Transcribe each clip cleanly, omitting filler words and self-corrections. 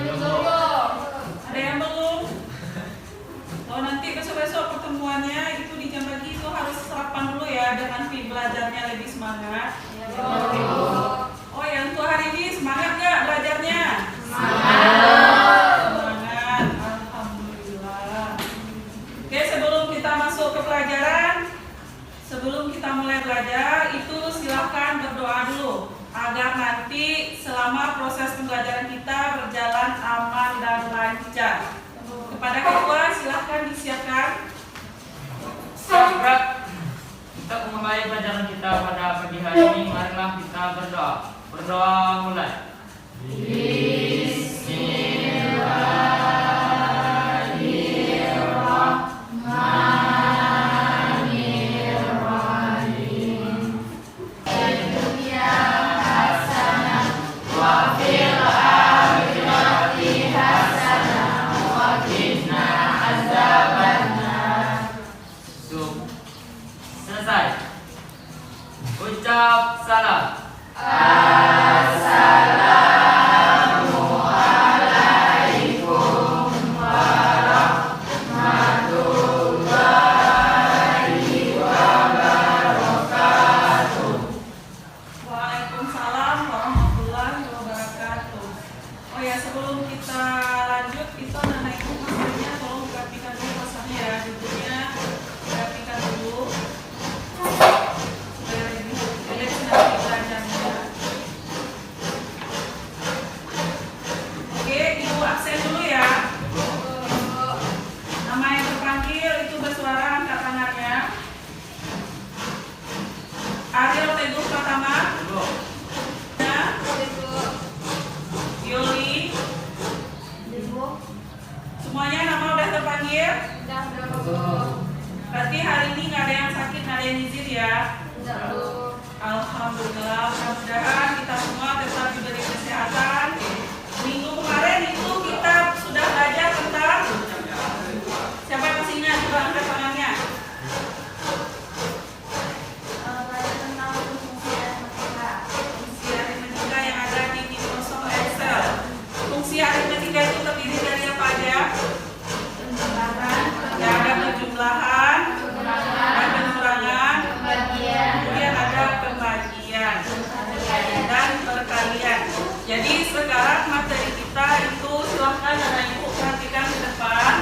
Ada yang belum? Oh, nanti besok-besok pertemuannya itu di jam pagi itu harus sarapan dulu ya, dengan tim belajarnya lebih semangat. Oh, yang tua hari ini semangat nggak belajarnya? Semangat, alhamdulillah. Oke, sebelum kita masuk ke pelajaran, sebelum kita mulai belajar, itu silahkan berdoa dulu agar nanti selama proses pembelajaran kita berjalan aman dan lancar. Kepada ketua silahkan disiapkan. Sahabat, untuk memulai pelajaran kita pada pagi hari ini, marilah kita berdoa. Berdoa mulai. Selesai. Ucap salam. Waalaikumsalam warahmatullahi wabarakatuh. Oh ya, sebelum kita lanjut, itu anak ibu maksudnya tolong diperhatikan dulu pasarnya ya, judulnya diperhatikan dulu supaya lebih relaks nanti belajarnya. Oke, ibu absen dulu ya. Nama yang terpanggil itu bersuara, angkat tangannya. Ariel Teguh Pratama. Yoli. Semuanya nama udah terpanggil? Berarti hari ini nggak ada yang sakit, nggak ada yang izin ya? Alhamdulillah, mudah-mudahan kita semua tetap diberi kesehatan. Minggu kemarin itu kita sudah belajar tentang, siapa yang masih ingat? Coba angkat tangannya. Fungsi aritmetika yang ada di Microsoft Excel. Fungsi aritmetika itu terdiri dari apa aja? Ya, ada penjumlahan, ada pengurangan, kemudian ada pembagian dan perkalian. Jadi sekarang materi kita itu silahkan anak ibu perhatikan ke depan.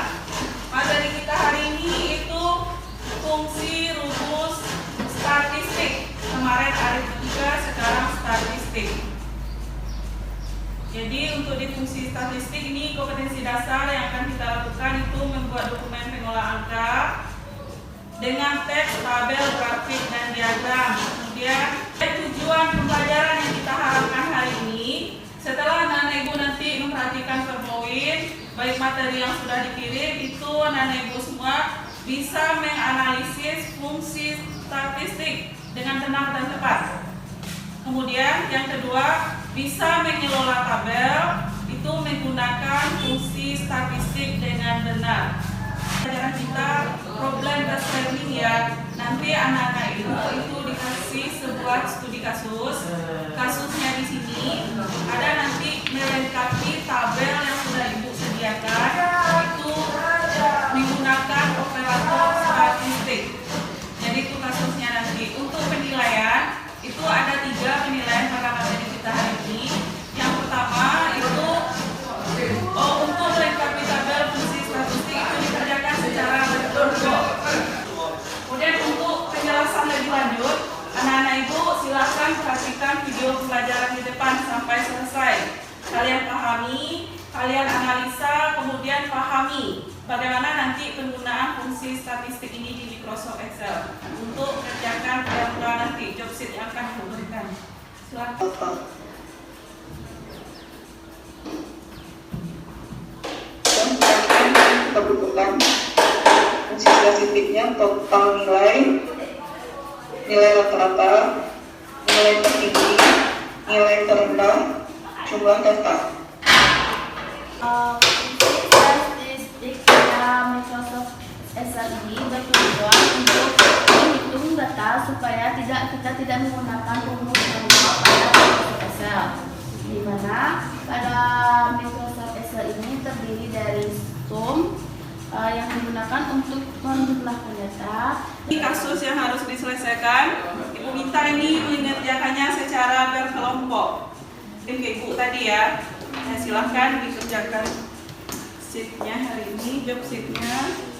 Materi kita hari ini itu fungsi rumus statistik. Kemarin aritmetika, sekarang statistik. Jadi untuk di fungsi statistik ini kompetensi dasar yang akan kita lakukan itu membuat dokumen pengolah angka dengan teks, tabel, grafik, dan diagram. Kemudian tujuan pembelajaran yang kita harapkan hari ini, setelah anak ibu nanti memperhatikan per poin, baik materi yang sudah dikirim, itu anak ibu semua bisa menganalisis fungsi statistik dengan benar dan tepat. Kemudian yang kedua, bisa mengelola tabel, itu menggunakan fungsi statistik dengan benar. Pelajaran kita problem based learning ya. Nanti anak-anak itu dikasih sebuah studi kasus. Kasusnya di sini ada nanti melengkapi tabel yang sudah ibu sediakan. Itu menggunakan operator statistik. Jadi itu kasusnya nanti. Untuk penilaian itu ada 3 penilaian pada materi kita hari ini. Yang pertama itu untuk melengkapi tabel fungsi statistik itu dikerjakan secara berkelompok. Kemudian untuk penjelasan lebih lanjut, anak-anak ibu silahkan perhatikan video pembelajaran di depan sampai selesai. Kalian pahami, kalian analisa, kemudian pahami bagaimana nanti penggunaan fungsi statistik ini di Microsoft Excel untuk mengerjakan program nanti job sheet yang akan diberikan. Silakan. Kita butuhkan fungsi statistiknya total nilai rata-rata, nilai tertinggi, nilai terendah, jumlah data. Fungsi statistik pada Microsoft Excel ini bertujuan untuk menghitung data supaya kita tidak menggunakan rumus manual pada Microsoft Excel. Di mana pada Microsoft Excel yang digunakan untuk menjumlahkan data. Ini kasus yang harus diselesaikan. Ibu minta ini mengerjakannya secara berkelompok. Tim ke Ibu tadi ya. Nah, silahkan dikerjakan sheet-nya hari ini, job sheet-nya.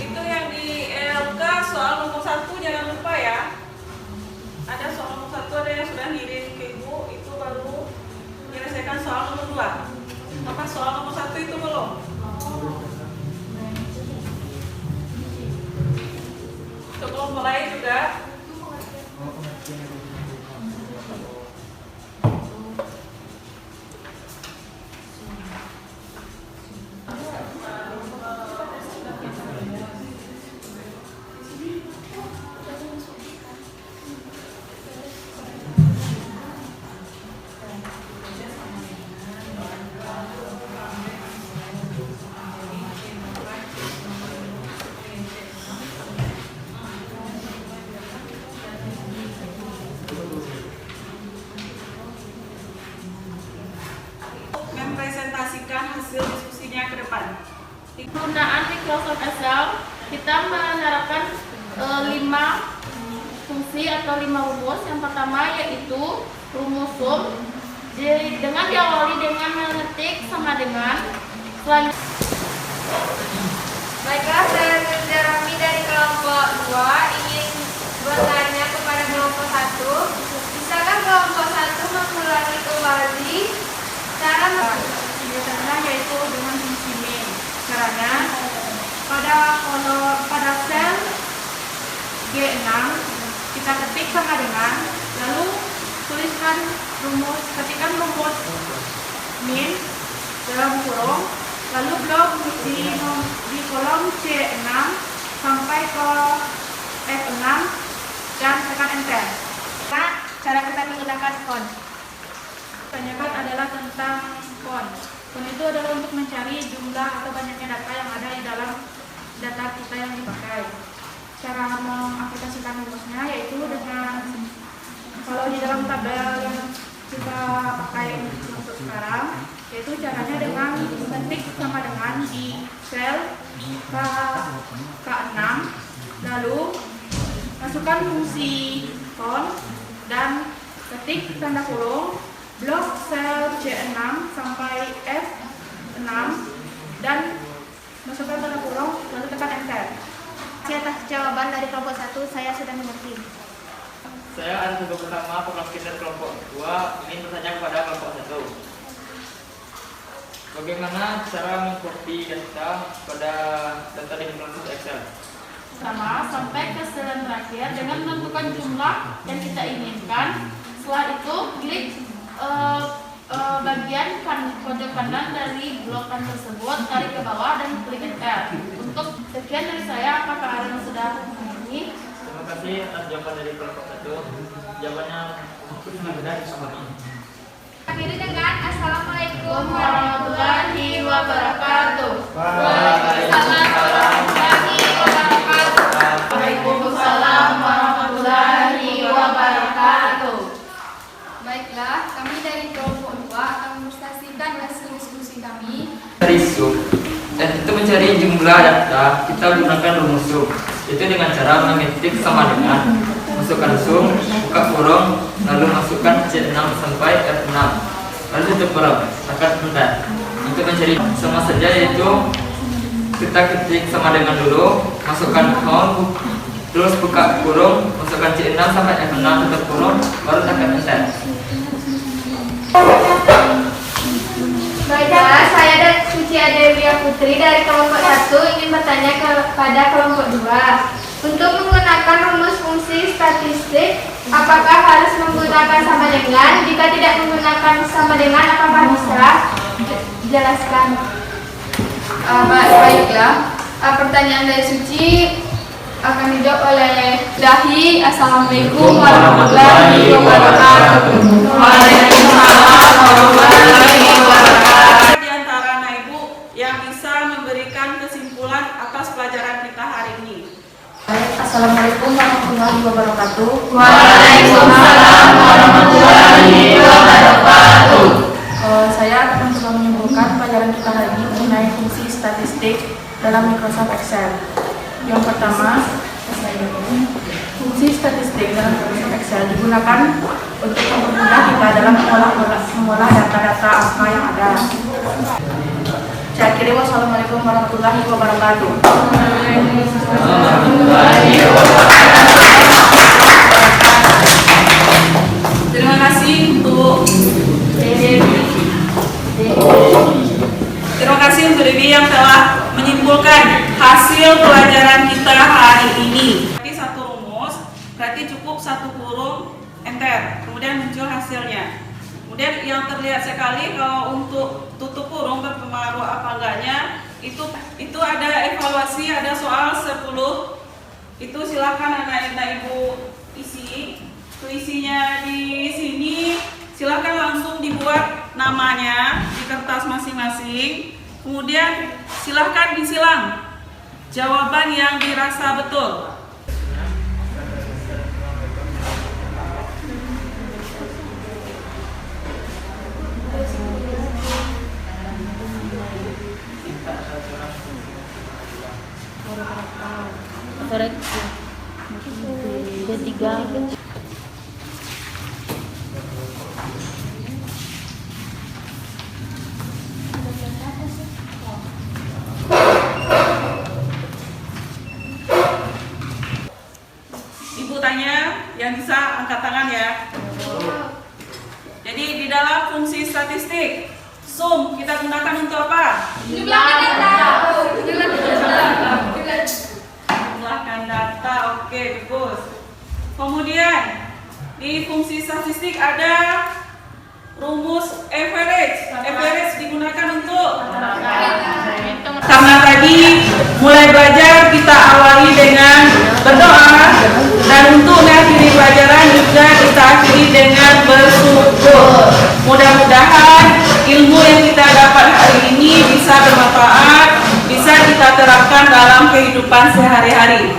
Itu yang di LK soal nomor 1 jangan lupa ya. Ada soal nomor 1 ada yang sudah ngirim ke Ibu, itu baru menyelesaikan soal nomor 2. Apa soal nomor 1 itu belum? Sebelum mulai juga mempresentasikan hasil diskusinya ke depan. Penggunaan Microsoft Excel, kita menerapkan 5 fungsi atau 5 rumus. Yang pertama yaitu rumus sum, dengan diawali dengan mengetik sama dengan. Baiklah, saya Rami dari kelompok 2 ingin bertanya kepada kelompok 1. Bisakah kelompok 1 mengulangi kembali cara Biasanya yaitu dengan fungsi min. Caranya pada sel G6 kita ketik sama dengan, lalu ketikkan rumus min dalam kurung, lalu blok di kolom C6 sampai ke F6 dan tekan enter. Nah, cara kita menggunakan font. Kebanyakan adalah tentang font. Font itu adalah untuk mencari jumlah atau banyaknya data yang ada di dalam data kita yang dipakai. Cara mengaplikasikan rumusnya yaitu dengan, kalau di dalam tabel yang kita pakai untuk sekarang, yaitu caranya dengan ketik sama dengan di sel K6, lalu masukkan fungsi font dan ketik tanda kurung blok sel C6 sampai F6 dan masukkan tanda kurung lalu tekan enter. Atas jawaban dari kelompok 1, saya sudah mengerti. Saya ada tugas bersama pengaplikasi dari kelompok 2 ingin bertanya kepada kelompok 1. Bagaimana cara mengcopy data pada data di Microsoft Excel? Pertama sampai ke sel yang terakhir dengan menentukan jumlah yang kita inginkan. Setelah itu klik bagian kode kanan dari blokan tersebut, tarik ke bawah dan klik enter. Untuk sekian dari saya, apakah kalian sudah mengerti? Terima kasih atas jawaban dari kelompok 1. Jawabannya sudah benar sama ini. Akhiri dengan Assalamualaikum Warahmatullahi wabarakatuh. Waalaikumsalam warahmatullahi wabarakatuh. Waalaikumsalam warahmatullahi wabarakatuh. Baiklah, kami dari kelompok 2 akan mempresentasikan hasil diskusi kami. Dari sum, itu mencari jumlah data, kita gunakan rumus sum. Itu dengan cara mengetik sama dengan, masukkan sum, buka kurung, lalu masukkan C6 sampai F6, lalu tutup kurung, tekan enter. Untuk mencari sama saja yaitu kita ketik sama dengan dulu, masukkan count, terus buka kurung, masukkan C6 sampai F6, tutup kurung, baru tekan enter. Baiklah, saya dan Suci Adewia Putri dari kelompok 1 ingin bertanya kepada kelompok 2. Untuk menggunakan rumus fungsi statistik, apakah harus menggunakan sama dengan? Jika tidak menggunakan sama dengan, apakah bisa dijelaskan? Baiklah, pertanyaan dari Suci akan dijawab oleh Dahi. Assalamualaikum warahmatullahi wabarakatuh. Waalaikumsalam warahmatullahi wabarakatuh. Assalamualaikum warahmatullahi wabarakatuh. Waalaikumsalam warahmatullahi wabarakatuh. Saya akan coba menyimpulkan pelajaran kita hari ini mengenai fungsi statistik dalam Microsoft Excel. Yang pertama, fungsi statistik dalam Microsoft Excel digunakan untuk mempermudah kita dalam mengolah data-data angka yang ada. Saya akhiri, wassalamualaikum warahmatullahi wabarakatuh. Terima kasih untuk Dewi yang telah menyimpulkan hasil pelajaran kita hari ini. Berarti satu rumus, berarti cukup satu kurung enter, kemudian muncul hasilnya. Kemudian yang terlihat sekali kalau untuk tutup kurung berpengaruh apa enggaknya, itu ada evaluasi, ada soal 10. Itu silakan anak-anak ibu isi. Isinya di sini silakan langsung dibuat namanya di kertas masing-masing. Kemudian silakan disilang jawaban yang dirasa betul. Ibu tanya, yang bisa angkat tangan ya. Jadi di dalam fungsi statistik, sum kita gunakan untuk apa? Jumlahkan data, oke, bagus. Kemudian di fungsi statistik ada rumus average. Average digunakan untuk karena tadi mulai belajar kita awali dengan berdoa, dan untuk mengakhiri pelajaran juga kita akhiri dengan bersyukur. Mudah-mudahan ilmu yang kita dapat hari ini bisa bermanfaat, bisa kita terapkan dalam kehidupan sehari-hari.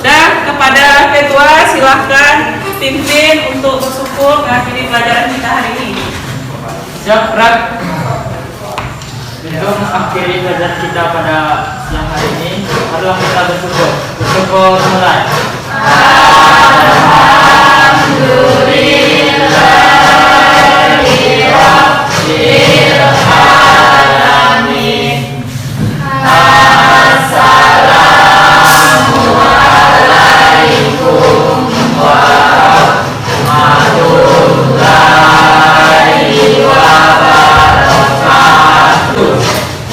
Dan kepada ketua silahkan pimpin untuk bersyukur mengakhiri pelajaran kita hari ini. Siap, Rak. Untuk mengakhiri pelajaran kita pada siang hari ini, marilah kita bersyukur. Bersyukur mulai.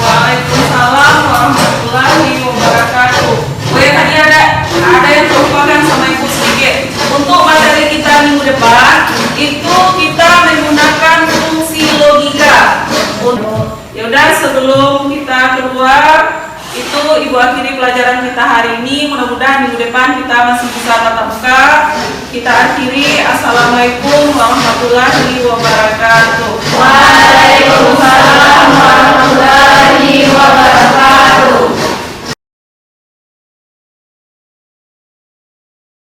Waalaikumsalam warahmatullahi wabarakatuh. Boleh tadi ada yang terlupakan sama ibu sedikit. Untuk materi kita minggu depan itu kita menggunakan fungsi logika. Yaudah, sebelum kita keluar itu ibu akhiri pelajaran kita hari ini. Mudah-mudahan minggu depan kita masih bisa tatap muka. Kita akhiri. Assalamualaikum warahmatullahi wabarakatuh. Waalaikumsalam warahmatullahi wabarakatuh.